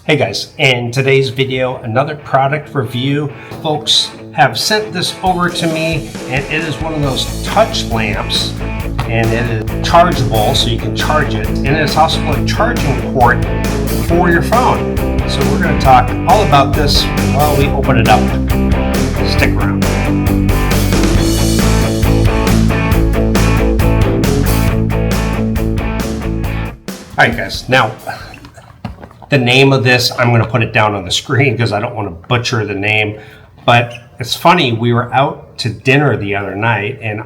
Hey guys, in today's video, another product review. Folks have sent this over to me, and it is one of those touch lamps, and it is chargeable, so you can charge it, and it's also a charging port for your phone. So we're going to talk all about this while we open it up. Stick around. Alright guys, now the name of this, I'm going to put it down on the screen because I don't want to butcher the name. But it's funny, we were out to dinner the other night, and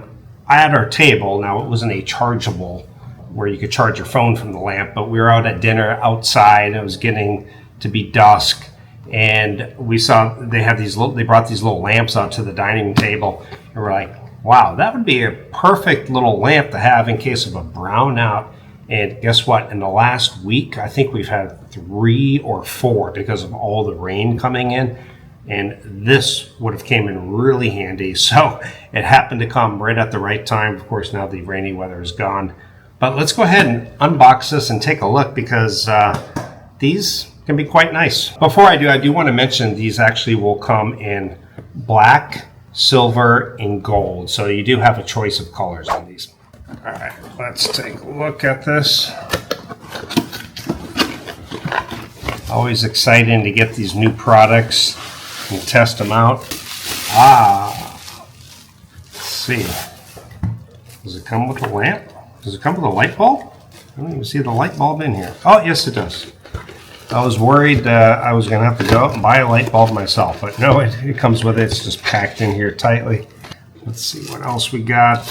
at our table, now it wasn't a chargeable where you could charge your phone from the lamp, but we were out at dinner outside. It was getting to be dusk, and we saw they brought these little lamps out to the dining table, and we're like, wow, that would be a perfect little lamp to have in case of a brownout. And guess what? In the last week, I think we've had 3 or 4 because of all the rain coming in. And this would have came in really handy. So it happened to come right at the right time. Of course, now the rainy weather is gone. But let's go ahead and unbox this and take a look because these can be quite nice. Before I do want to mention these actually will come in black, silver, and gold. So you do have a choice of colors on these. All right, let's take a look at this. Always exciting to get these new products and test them out. Let's see. Does it come with a lamp? Does it come with a light bulb? I don't even see the light bulb in here. Oh, yes, it does. I was worried I was going to have to go out and buy a light bulb myself, but no, it comes with it. It's just packed in here tightly. Let's see what else we got.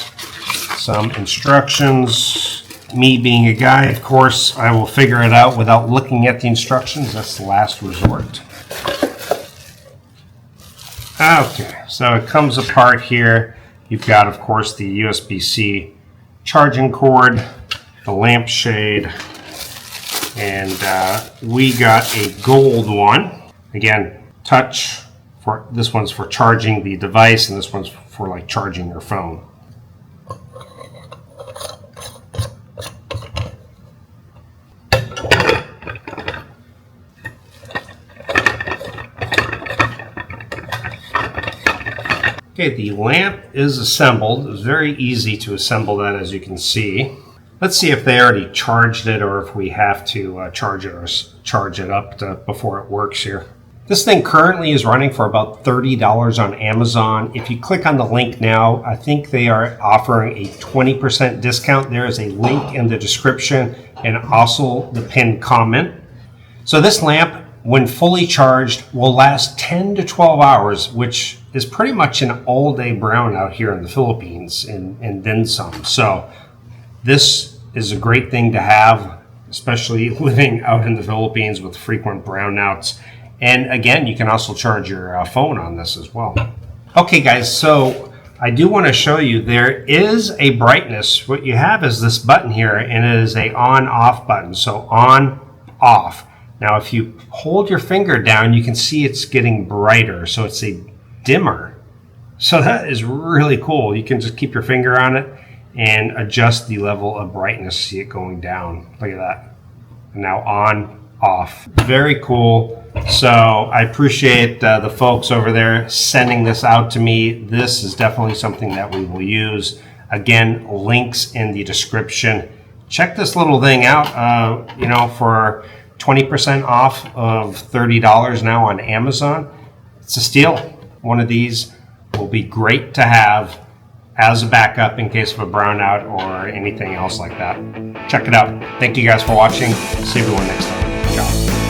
Some instructions. Me being a guy, of course, I will figure it out without looking at the instructions. That's the last resort. Okay, so it comes apart here. You've got, of course, the USB-C charging cord, the lampshade, and we got a gold one. Again, touch. This one's for charging the device, and this one's for like charging your phone. Okay, the lamp is assembled. It was very easy to assemble that, as you can see. Let's see if they already charged it or if we have to charge it up before it works here. This thing currently is running for about $30 on Amazon. If you click on the link now, I think they are offering a 20% discount. There is a link in the description and also the pinned comment. So this lamp, when fully charged, will last 10 to 12 hours, which is pretty much an all-day brownout here in the Philippines and then some. So this is a great thing to have, especially living out in the Philippines with frequent brownouts. And again, you can also charge your phone on this as well. Okay guys, so I do want to show you there is a brightness. What you have is this button here, and it is a on-off button. So on, off. Now if you hold your finger down, you can see it's getting brighter. So it's a dimmer. So that is really cool. You can just keep your finger on it and adjust the level of brightness. See it going down. Look at that. And now on, off. Very cool. So I appreciate the folks over there sending this out to me. This is definitely something that we will use. Again, links in the description. Check this little thing out, for 20% off of $30 now on Amazon. It's a steal. One of these will be great to have as a backup in case of a brownout or anything else like that. Check it out. Thank you guys for watching. See everyone next time. Ciao.